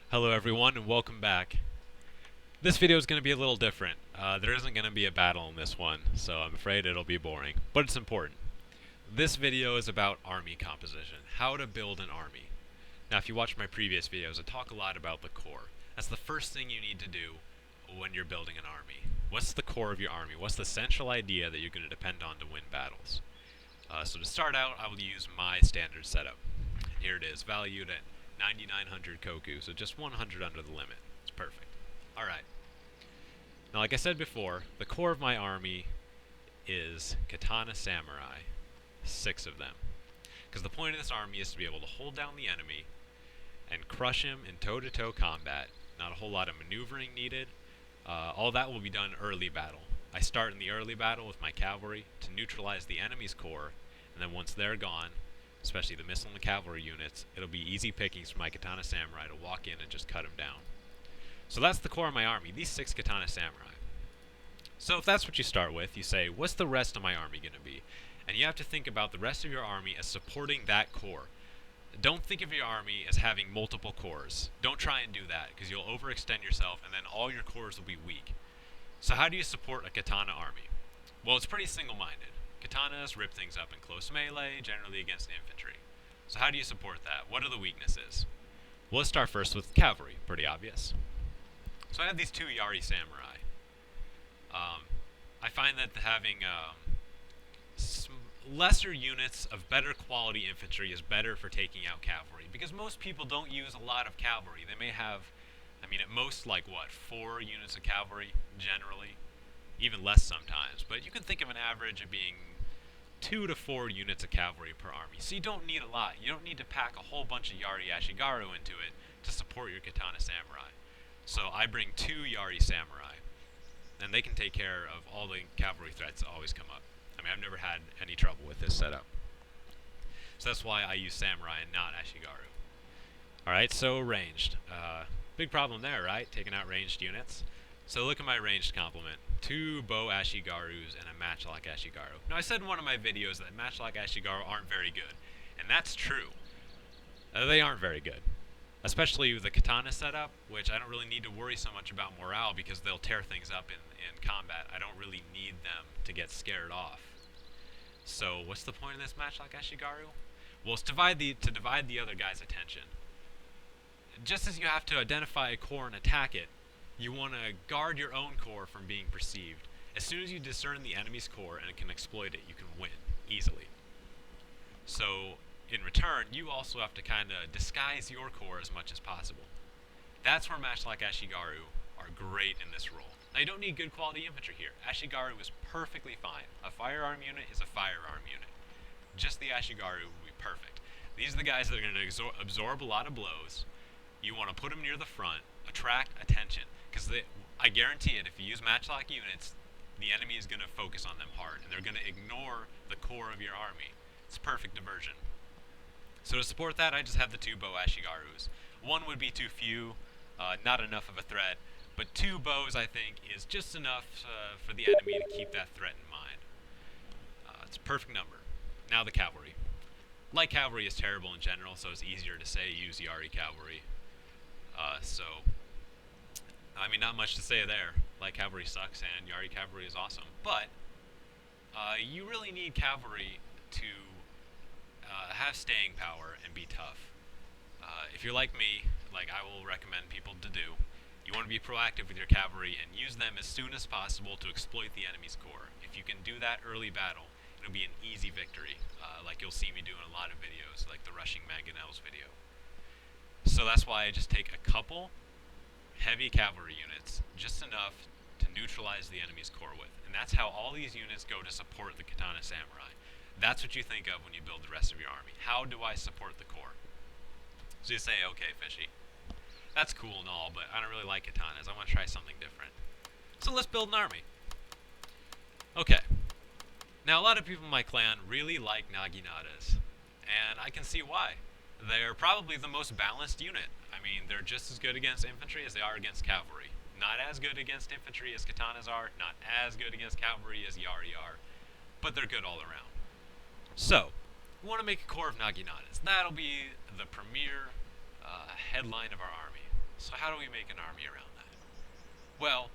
Hello everyone and welcome back. This video is going to be a little different. There isn't going to be a battle in this one, so I'm afraid it'll be boring, but it's important. This video is about army composition, how to build an army. Now if you watch my previous videos, I talk a lot about the core. That's the first thing you need to do when you're building an army. What's the core of your army? What's the central idea that you're going to depend on to win battles? So to start out, I will use my standard setup. Here it is, valued at 9,900 koku, so just 100 under the limit. It's perfect. Alright. Now, like I said before, the core of my army is katana samurai. 6 of them. Because the point of this army is to be able to hold down the enemy and crush him in toe-to-toe combat. Not a whole lot of maneuvering needed. All that will be done early battle. I start in the early battle with my cavalry to neutralize the enemy's core, and then once they're gone, especially the missile and cavalry units, it'll be easy pickings for my katana samurai to walk in and just cut them down. So that's the core of my army, these 6 katana samurai. So if that's what you start with, you say, what's the rest of my army going to be? And you have to think about the rest of your army as supporting that core. Don't think of your army as having multiple cores. Don't try and do that, because you'll overextend yourself and then all your cores will be weak. So how do you support a katana army? Well, it's pretty single-minded. Katanas rip things up in close melee, generally against infantry. So how do you support that? What are the weaknesses? Well, let's start first with cavalry, pretty obvious. So I have these 2 Yari samurai. I find that having lesser units of better quality infantry is better for taking out cavalry, because most people don't use a lot of cavalry. They may have, at most, like, 4 units of cavalry, generally. Even less sometimes, but you can think of an average of being 2 to 4 units of cavalry per army. So you don't need a lot. You don't need to pack a whole bunch of Yari Ashigaru into it to support your katana samurai. So I bring 2 Yari samurai, and they can take care of all the cavalry threats that always come up. I've never had any trouble with this setup. So that's why I use samurai and not Ashigaru. Alright, so ranged. Big problem there, right? Taking out ranged units. So look at my ranged complement. 2 bow Ashigarus and a matchlock Ashigaru. Now I said in one of my videos that matchlock Ashigaru aren't very good, and that's true. They aren't very good. Especially with the katana setup, which I don't really need to worry so much about morale because they'll tear things up in combat. I don't really need them to get scared off. So what's the point of this matchlock Ashigaru? Well, it's to divide the other guy's attention. Just as you have to identify a core and attack it, you want to guard your own core from being perceived. As soon as you discern the enemy's core and can exploit it, you can win easily. So, in return, you also have to kind of disguise your core as much as possible. That's where matchlock Ashigaru are great in this role. Now, you don't need good quality infantry here. Ashigaru is perfectly fine. A firearm unit is a firearm unit. Just the Ashigaru will be perfect. These are the guys that are going to absorb a lot of blows. You want to put them near the front, attract attention. Because I guarantee it, if you use matchlock units, the enemy is going to focus on them hard, and they're going to ignore the core of your army. It's perfect diversion. So to support that, I just have the 2 bow Ashigarus. 1 would be too few, not enough of a threat, but 2 bows, I think, is just enough for the enemy to keep that threat in mind. It's a perfect number. Now the cavalry. Light cavalry is terrible in general, so it's easier to say use Yari cavalry. Not much to say there. Light cavalry sucks and Yari cavalry is awesome. But you really need cavalry to have staying power and be tough. If you're like me, like I will recommend people to do, you want to be proactive with your cavalry and use them as soon as possible to exploit the enemy's core. If you can do that early battle, it'll be an easy victory, like you'll see me do in a lot of videos, like the rushing mangonels video. So that's why I just take a couple heavy cavalry units, just enough to neutralize the enemy's core with. And that's how all these units go to support the katana samurai. That's what you think of when you build the rest of your army. How do I support the core? So you say, okay, Fishy, that's cool and all, but I don't really like katanas. I want to try something different. So let's build an army. Okay. Now, a lot of people in my clan really like naginatas, and I can see why. They're probably the most balanced unit. They're just as good against infantry as they are against cavalry. Not as good against infantry as katanas are, not as good against cavalry as Yari are, but they're good all around. So, we want to make a core of naginatas. That'll be the premier headline of our army. So how do we make an army around that? Well,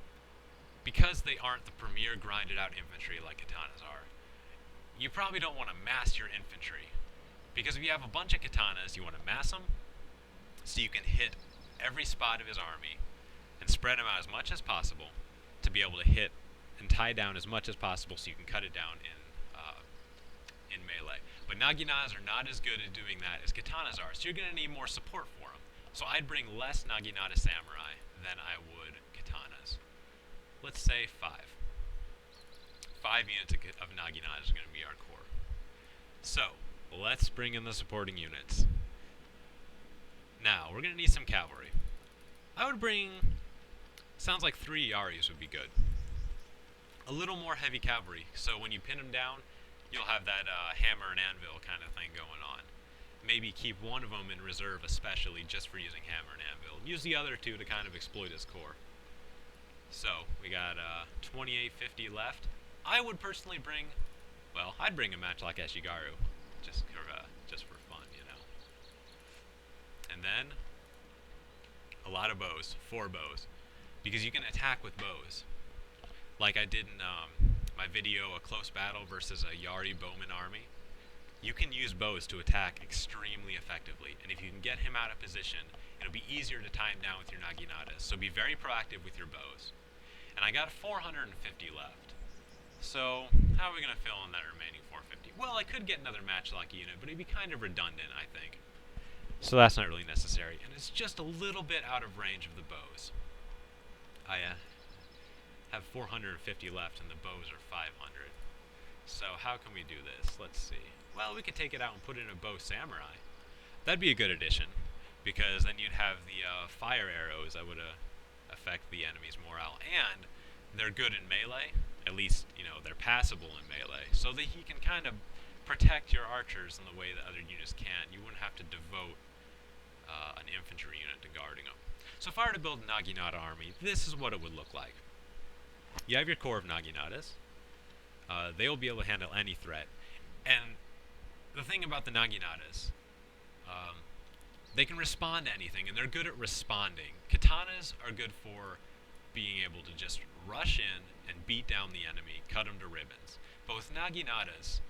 because they aren't the premier grinded out infantry like katanas are, you probably don't want to mass your infantry. Because if you have a bunch of katanas, you want to mass them so you can hit every spot of his army and spread them out as much as possible to be able to hit and tie down as much as possible so you can cut it down in melee. But naginatas are not as good at doing that as katanas are, so you're going to need more support for them. So I'd bring less naginata samurai than I would katanas. Let's say 5. 5 units of naginatas are going to be our core. So let's bring in the supporting units. Now, we're going to need some cavalry. I would bring, sounds like 3 yaris would be good. A little more heavy cavalry, so when you pin them down, you'll have that hammer and anvil kind of thing going on. Maybe keep one of them in reserve especially just for using hammer and anvil. Use the other 2 to kind of exploit his core. So, we got 2850 left. I would personally bring, well, I'd bring a matchlock Eshigaru, just for fun, you know. And then, a lot of bows, 4 bows, because you can attack with bows. Like I did in my video, a close battle versus a Yari bowman army. You can use bows to attack extremely effectively, and if you can get him out of position, it'll be easier to tie him down with your naginatas, so be very proactive with your bows. And I got 450 left. So, how are we going to fill in that remaining 450? Well, I could get another matchlock unit, but it'd be kind of redundant, I think. So that's not really necessary, and it's just a little bit out of range of the bows. I have 450 left, and the bows are 500. So how can we do this? Let's see. Well, we could take it out and put in a bow samurai. That'd be a good addition, because then you'd have the fire arrows that would affect the enemy's morale, and they're good in melee. At least, you know, they're passable in melee, so that he can kind of protect your archers in the way that other units can't. You wouldn't have to devote an infantry unit to guarding them. So if I were to build a Naginata army, this is what it would look like. You have your core of Naginatas. They will be able to handle any threat. And the thing about the Naginatas, they can respond to anything, and they're good at responding. Katanas are good for being able to just rush in and beat down the enemy, cut them to ribbons. But with Naginatas,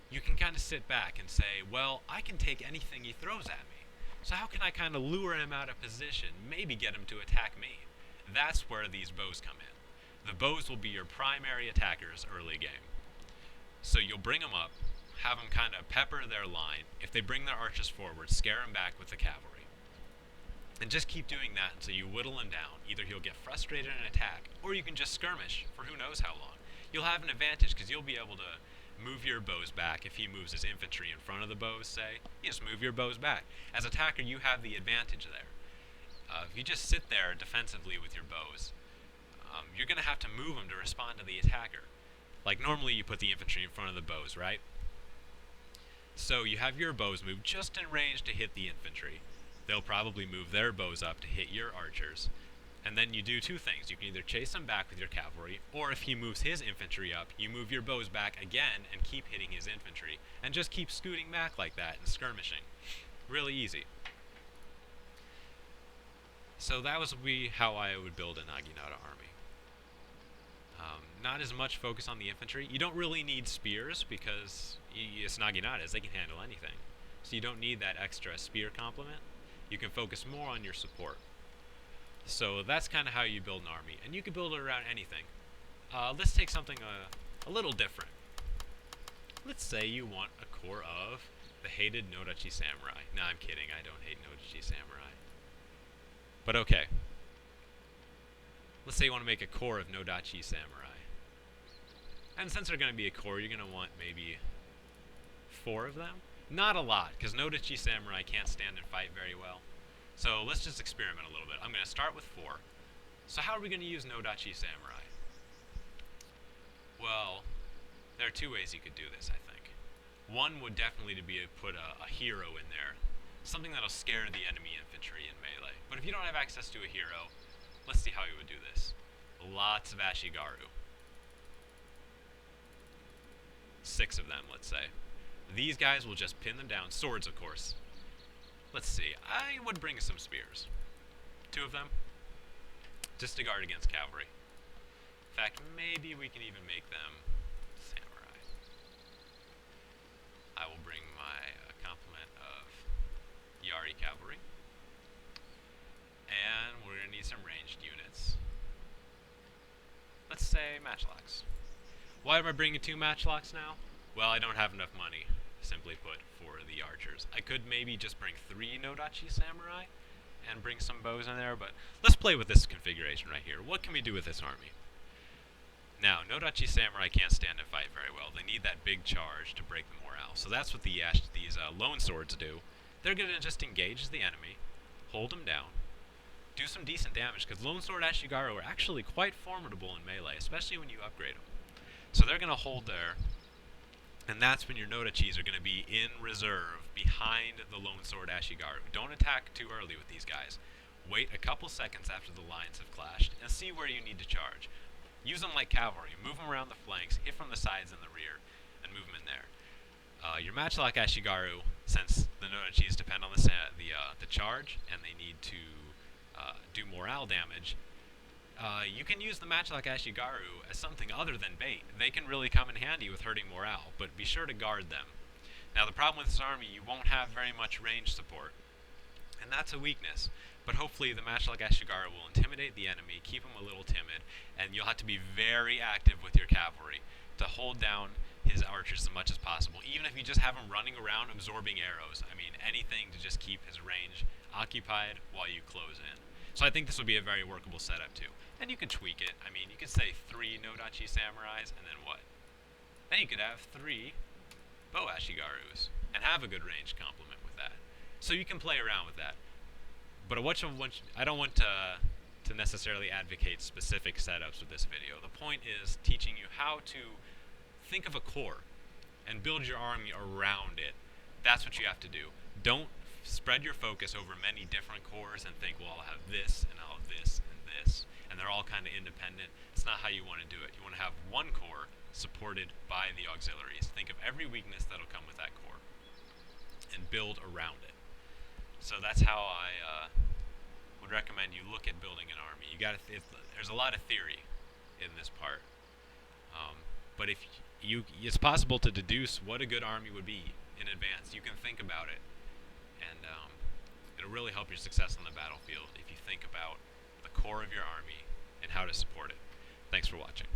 you can kind of sit back and say, well, I can take anything he throws at me. So how can I kind of lure him out of position, maybe get him to attack me? That's where these bows come in. The bows will be your primary attackers early game. So you'll bring them up, have them kind of pepper their line. If they bring their archers forward, scare them back with the cavalry. And just keep doing that until you whittle him down. Either he'll get frustrated and attack, or you can just skirmish for who knows how long. You'll have an advantage because you'll be able to move your bows back. If he moves his infantry in front of the bows, say, you just move your bows back. As attacker, you have the advantage there. If you just sit there defensively with your bows, you're going to have to move them to respond to the attacker. Like normally you put the infantry in front of the bows, right? So you have your bows moved just in range to hit the infantry. They'll probably move their bows up to hit your archers. And then you do 2 things. You can either chase him back with your cavalry, or if he moves his infantry up, you move your bows back again and keep hitting his infantry. And just keep scooting back like that and skirmishing. Really easy. So that was how I would build a Naginata army. Not as much focus on the infantry. You don't really need spears because it's Naginatas. They can handle anything. So you don't need that extra spear complement. You can focus more on your support. So that's kind of how you build an army. And you can build it around anything. Let's take something a little different. Let's say you want a core of the hated nodachi samurai. No, I'm kidding. I don't hate nodachi samurai. But okay. Let's say you want to make a core of nodachi samurai. And since they're going to be a core, you're going to want maybe 4 of them. Not a lot, because nodachi samurai can't stand and fight very well. So let's just experiment a little bit. I'm going to start with 4. So how are we going to use nodachi samurai? Well, there are 2 ways you could do this, I think. One would definitely be to put a hero in there. Something that'll scare the enemy infantry in melee. But if you don't have access to a hero, let's see how you would do this. Lots of Ashigaru. 6 of them, let's say. These guys will just pin them down. Swords, of course. Let's see. I would bring some spears. 2 of them, just to guard against cavalry. In fact, maybe we can even make them samurai. I will bring my complement of Yari cavalry. And we're going to need some ranged units. Let's say matchlocks. Why am I bringing 2 matchlocks now? Well, I don't have enough money, simply put, for the archers. I could maybe just bring 3 nodachi samurai and bring some bows in there, but let's play with this configuration right here. What can we do with this army? Now, nodachi samurai can't stand and fight very well. They need that big charge to break the morale. So that's what these lone swords do. They're going to just engage the enemy, hold them down, do some decent damage, because lone sword ashigaru are actually quite formidable in melee, especially when you upgrade them. So they're going to hold there, and that's when your nodachis are going to be in reserve behind the lone sword ashigaru. Don't attack too early with these guys. Wait a couple seconds after the lines have clashed and see where you need to charge. Use them like cavalry. Move them around the flanks, hit from the sides and the rear, and move them in there. Your matchlock ashigaru, since the nodachis depend on the charge and they need to do morale damage, you can use the matchlock ashigaru as something other than bait. They can really come in handy with hurting morale, but be sure to guard them. Now the problem with this army, you won't have very much range support, and that's a weakness. But hopefully the matchlock ashigaru will intimidate the enemy, keep him a little timid, and you'll have to be very active with your cavalry to hold down his archers as much as possible. Even if you just have him running around absorbing arrows, I mean anything to just keep his range occupied while you close in. So I think this will be a very workable setup too. And you can tweak it. I mean, you could say 3 nodachi samurais, and then what? Then you could have 3 bow ashigarus, and have a good range complement with that. So you can play around with that. But I don't want to necessarily advocate specific setups with this video. The point is teaching you how to think of a core and build your army around it. That's what you have to do. Don't spread your focus over many different cores and think, well, I'll have this, and I'll have this, and they're all kind of independent. It's not how you want to do it. You want to have one core supported by the auxiliaries. Think of every weakness that'll come with that core and build around it. So that's how I would recommend you look at building an army. There's a lot of theory in this part, but it's possible to deduce what a good army would be in advance. You can think about it, and it'll really help your success on the battlefield if you think about the core of your army and how to support it. Thanks for watching.